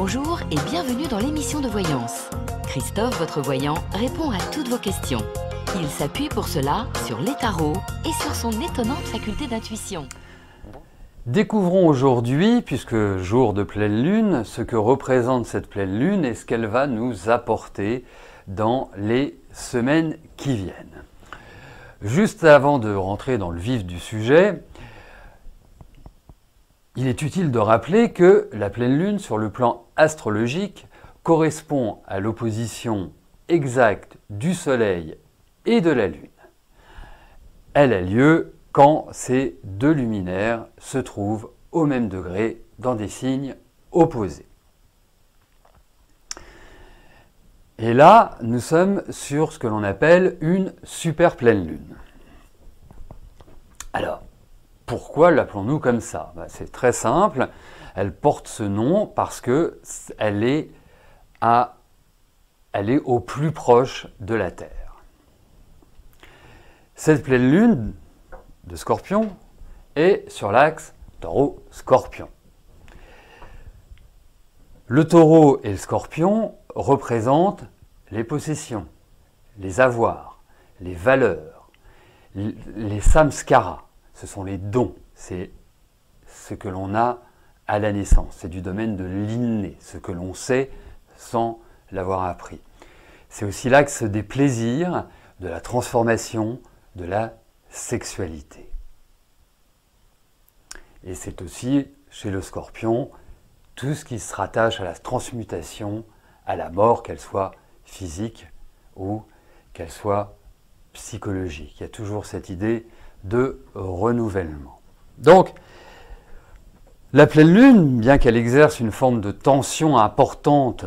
Bonjour et bienvenue dans l'émission de voyance. Christophe, votre voyant, répond à toutes vos questions. Il s'appuie pour cela sur les tarots et sur son étonnante faculté d'intuition. Découvrons aujourd'hui, puisque jour de pleine lune, ce que représente cette pleine lune et ce qu'elle va nous apporter dans les semaines qui viennent. Juste avant de rentrer dans le vif du sujet, il est utile de rappeler que la pleine lune, sur le plan astrologique, correspond à l'opposition exacte du Soleil et de la Lune. Elle a lieu quand ces deux luminaires se trouvent au même degré dans des signes opposés. Et là, nous sommes sur ce que l'on appelle une super pleine lune. Alors, pourquoi l'appelons-nous comme ça? C'est très simple, elle porte ce nom parce qu'elle est au plus proche de la Terre. Cette pleine lune de Scorpion est sur l'axe Taureau-Scorpion. Le Taureau et le Scorpion représentent les possessions, les avoirs, les valeurs, les samskaras. Ce sont les dons, c'est ce que l'on a à la naissance, c'est du domaine de l'inné, ce que l'on sait sans l'avoir appris. C'est aussi l'axe des plaisirs, de la transformation, de la sexualité. Et c'est aussi, chez le Scorpion, tout ce qui se rattache à la transmutation, à la mort, qu'elle soit physique ou qu'elle soit psychologique. Il y a toujours cette idée de renouvellement. Donc, la pleine lune, bien qu'elle exerce une forme de tension importante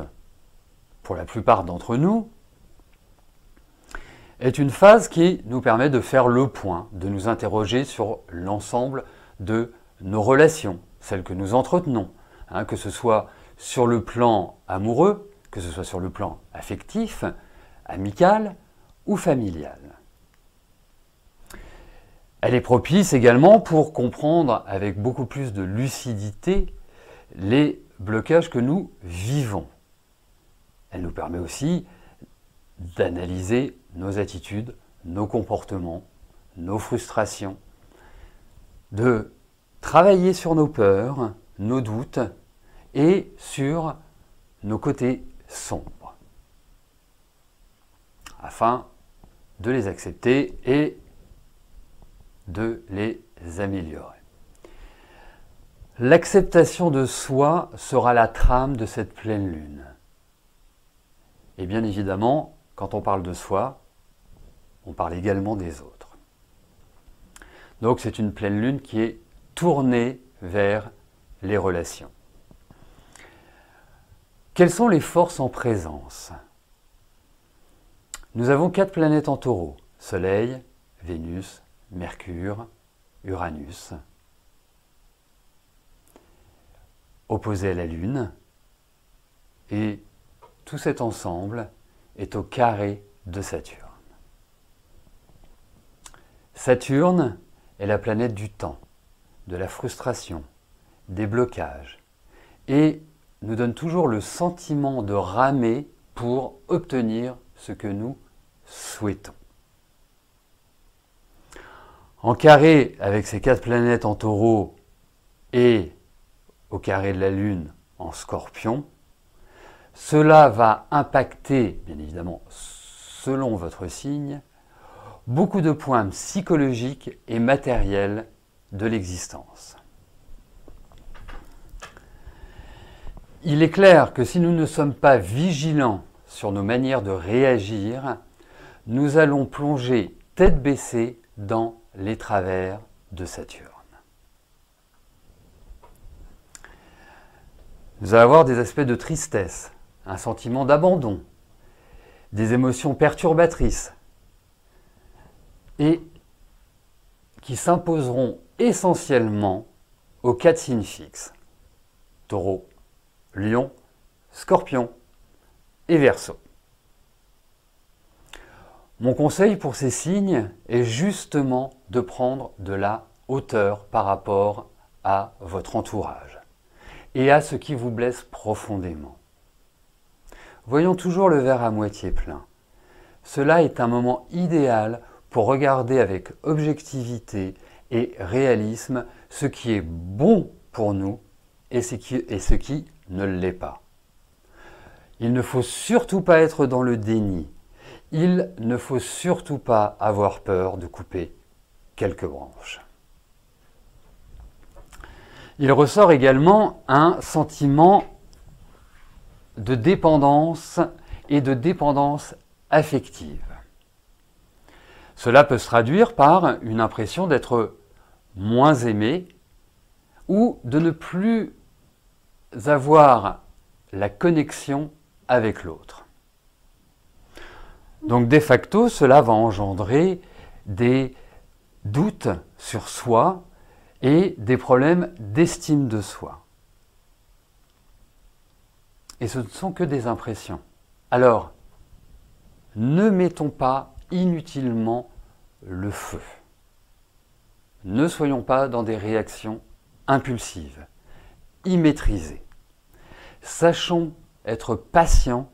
pour la plupart d'entre nous, est une phase qui nous permet de faire le point, de nous interroger sur l'ensemble de nos relations, celles que nous entretenons, que ce soit sur le plan amoureux, que ce soit sur le plan affectif, amical ou familial. Elle est propice également pour comprendre avec beaucoup plus de lucidité les blocages que nous vivons. Elle nous permet aussi d'analyser nos attitudes, nos comportements, nos frustrations, de travailler sur nos peurs, nos doutes et sur nos côtés sombres, afin de les accepter et de les améliorer. L'acceptation de soi sera la trame de cette pleine lune. Et bien évidemment, quand on parle de soi, on parle également des autres. Donc c'est une pleine lune qui est tournée vers les relations. Quelles sont les forces en présence? Nous avons 4 planètes en Taureau: Soleil, Vénus, Mercure, Uranus, opposés à la Lune, et tout cet ensemble est au carré de Saturne. Saturne est la planète du temps, de la frustration, des blocages, et nous donne toujours le sentiment de ramer pour obtenir ce que nous souhaitons. En carré avec ces 4 planètes en Taureau et au carré de la Lune en Scorpion, cela va impacter, bien évidemment, selon votre signe, beaucoup de points psychologiques et matériels de l'existence. Il est clair que si nous ne sommes pas vigilants sur nos manières de réagir, nous allons plonger tête baissée dans les travers de Saturne. Nous allons avoir des aspects de tristesse, un sentiment d'abandon, des émotions perturbatrices et qui s'imposeront essentiellement aux 4 signes fixes: Taureau, Lion, Scorpion et Verseau. Mon conseil pour ces signes est justement de prendre de la hauteur par rapport à votre entourage. et à ce qui vous blesse profondément. Voyons toujours le verre à moitié plein. Cela est un moment idéal pour regarder avec objectivité et réalisme ce qui est bon pour nous et ce qui ne l'est pas. Il ne faut surtout pas être dans le déni. Il ne faut surtout pas avoir peur de couper quelques branches. Il ressort également un sentiment de dépendance et de dépendance affective. Cela peut se traduire par une impression d'être moins aimé ou de ne plus avoir la connexion avec l'autre. Donc de facto, cela va engendrer des doutes sur soi et des problèmes d'estime de soi. Et ce ne sont que des impressions. Alors, ne mettons pas inutilement le feu. Ne soyons pas dans des réactions impulsives, immaîtrisées. Sachons être patients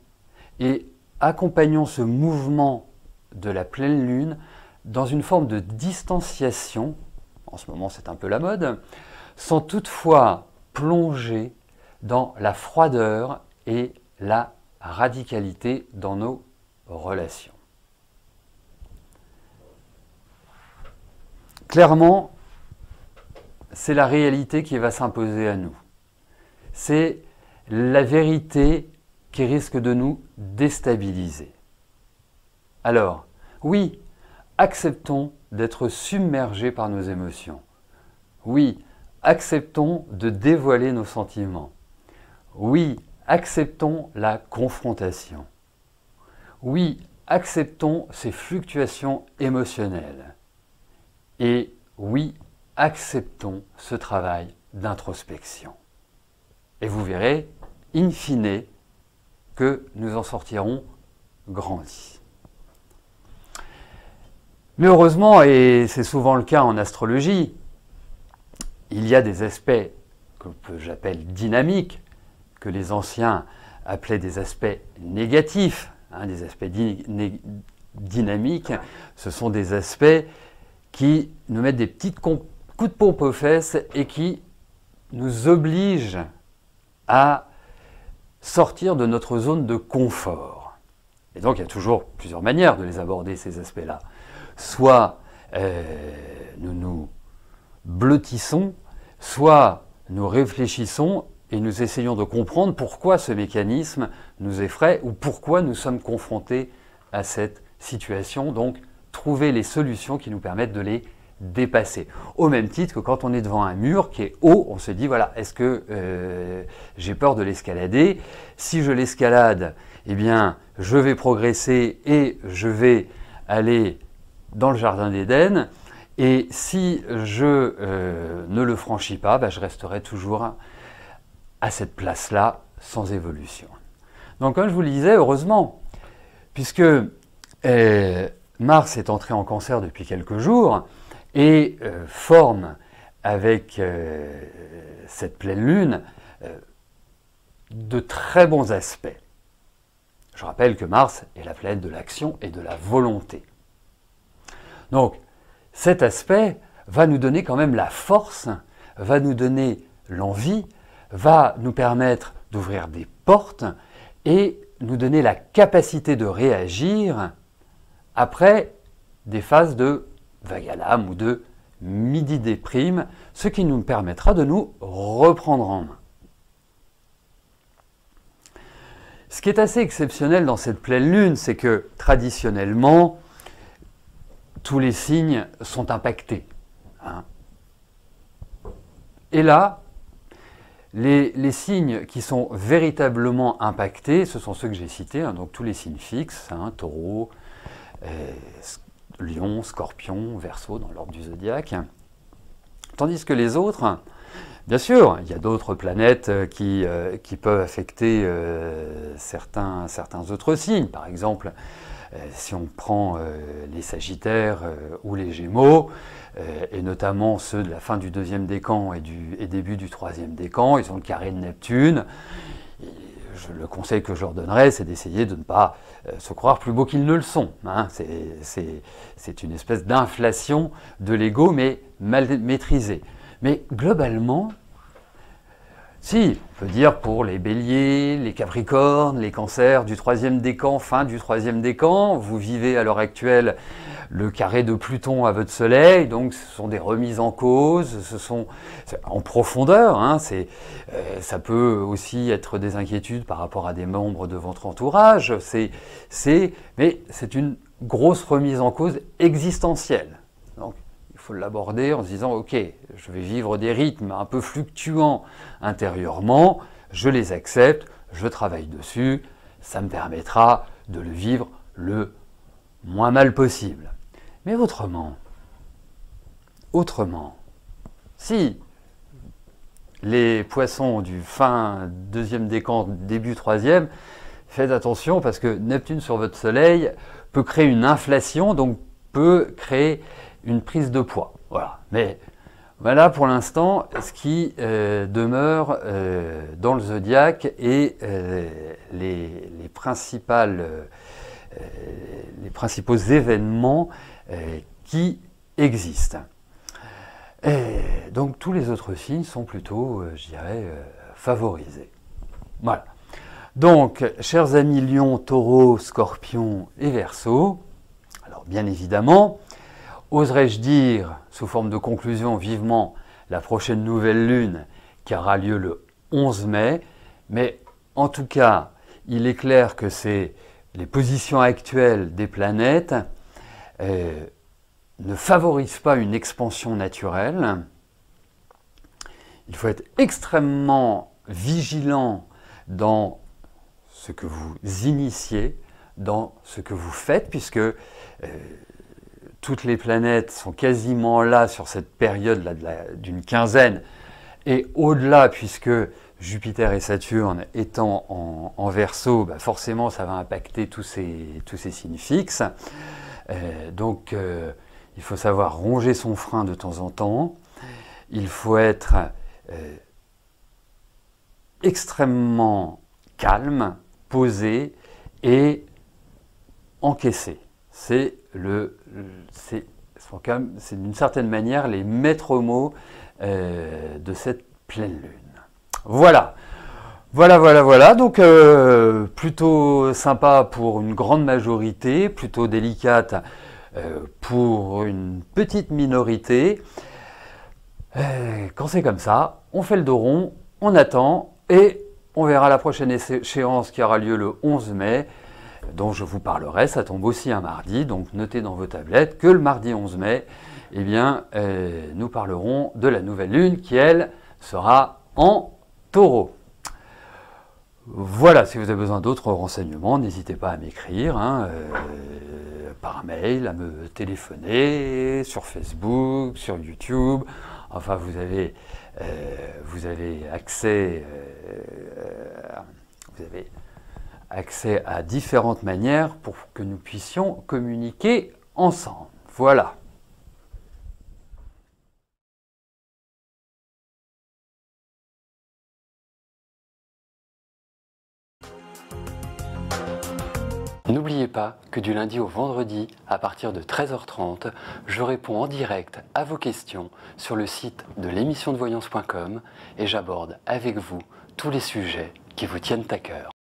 et accompagnons ce mouvement de la pleine lune dans une forme de distanciation, en ce moment c'est un peu la mode, sans toutefois plonger dans la froideur et la radicalité dans nos relations. Clairement, c'est la réalité qui va s'imposer à nous. C'est la vérité qui risque de nous déstabiliser. Alors, oui, acceptons d'être submergés par nos émotions. Oui, acceptons de dévoiler nos sentiments. Oui, acceptons la confrontation. Oui, acceptons ces fluctuations émotionnelles. Et oui, acceptons ce travail d'introspection. Et vous verrez, in fine, que nous en sortirons grandis. Mais heureusement, et c'est souvent le cas en astrologie, il y a des aspects que j'appelle dynamiques, que les anciens appelaient des aspects négatifs. Des aspects dynamiques, ce sont des aspects qui nous mettent des petits coups de pompe aux fesses et qui nous obligent à sortir de notre zone de confort. Et donc il y a toujours plusieurs manières de les aborder, ces aspects-là. Soit nous nous blottissons, soit nous réfléchissons et nous essayons de comprendre pourquoi ce mécanisme nous effraie ou pourquoi nous sommes confrontés à cette situation. Donc, trouver les solutions qui nous permettent de les dépasser. Au même titre que quand on est devant un mur qui est haut, on se dit, voilà, est-ce que j'ai peur de l'escalader? Si je l'escalade, eh bien, je vais progresser et je vais aller dans le jardin d'Éden. Et si je ne le franchis pas, je resterai toujours à cette place-là sans évolution. Donc, comme je vous le disais, heureusement, puisque Mars est entré en Cancer depuis quelques jours et forme avec cette pleine lune de très bons aspects. Je rappelle que Mars est la planète de l'action et de la volonté. Donc, cet aspect va nous donner quand même la force, va nous donner l'envie, va nous permettre d'ouvrir des portes et nous donner la capacité de réagir après des phases de vague à l'âme ou de midi déprime, ce qui nous permettra de nous reprendre en main. Ce qui est assez exceptionnel dans cette pleine lune, c'est que traditionnellement, tous les signes sont impactés. Et là, les signes qui sont véritablement impactés, ce sont ceux que j'ai cités, donc tous les signes fixes, Taureau, Lion, Scorpion, Verseau, dans l'ordre du zodiaque. Tandis que les autres, bien sûr, il y a d'autres planètes qui peuvent affecter certains autres signes. Par exemple, Si on prend les Sagittaires ou les Gémeaux, et notamment ceux de la fin du 2e décan et début du 3e décan, ils ont le carré de Neptune. Le conseil que je leur donnerais, c'est d'essayer de ne pas se croire plus beaux qu'ils ne le sont. Hein. C'est une espèce d'inflation de l'ego, mais mal maîtrisée. Mais globalement, si, on peut dire pour les Béliers, les Capricornes, les Cancers du 3e décan, fin du 3e décan, vous vivez à l'heure actuelle le carré de Pluton à votre Soleil, donc ce sont des remises en cause, ce sont en profondeur, hein, ça peut aussi être des inquiétudes par rapport à des membres de votre entourage, mais c'est une grosse remise en cause existentielle. Donc, il faut l'aborder en se disant « Ok, je vais vivre des rythmes un peu fluctuants intérieurement, je les accepte, je travaille dessus, ça me permettra de le vivre le moins mal possible. » Mais autrement, si les poissons du fin 2e décan, début 3e, faites attention parce que Neptune sur votre Soleil peut créer une inflation, donc peut créer une prise de poids. Voilà. Mais voilà pour l'instant ce qui demeure dans le zodiaque et les principaux événements qui existent. Et donc tous les autres signes sont plutôt, je dirais, favorisés. Voilà. Donc, chers amis Lion, Taureau, Scorpion et Verseau, alors bien évidemment, oserais-je dire, sous forme de conclusion, vivement la prochaine nouvelle lune qui aura lieu le 11 mai, mais en tout cas, il est clair que c'est les positions actuelles des planètes ne favorisent pas une expansion naturelle. Il faut être extrêmement vigilant dans ce que vous initiez, dans ce que vous faites, puisque toutes les planètes sont quasiment là sur cette période d'une quinzaine, et au-delà, puisque Jupiter et Saturne étant en Verseau, bah forcément ça va impacter tous ces signes fixes. Donc il faut savoir ronger son frein de temps en temps, il faut être extrêmement calme, posé et encaissé. C'est d'une certaine manière les maîtres mots de cette pleine lune. Voilà. Donc plutôt sympa pour une grande majorité, plutôt délicate pour une petite minorité. Quand c'est comme ça, on fait le dos rond, on attend et on verra la prochaine échéance qui aura lieu le 11 mai, dont je vous parlerai. Ça tombe aussi un mardi, donc notez dans vos tablettes que le mardi 11 mai, eh bien, nous parlerons de la nouvelle lune qui, elle, sera en Taureau. Voilà, si vous avez besoin d'autres renseignements, n'hésitez pas à m'écrire, par mail, à me téléphoner, sur Facebook, sur YouTube. Enfin, vous avez accès à différentes manières pour que nous puissions communiquer ensemble. Voilà. N'oubliez pas que du lundi au vendredi, à partir de 13h30, je réponds en direct à vos questions sur le site de l'émissiondevoyance.com et j'aborde avec vous tous les sujets qui vous tiennent à cœur.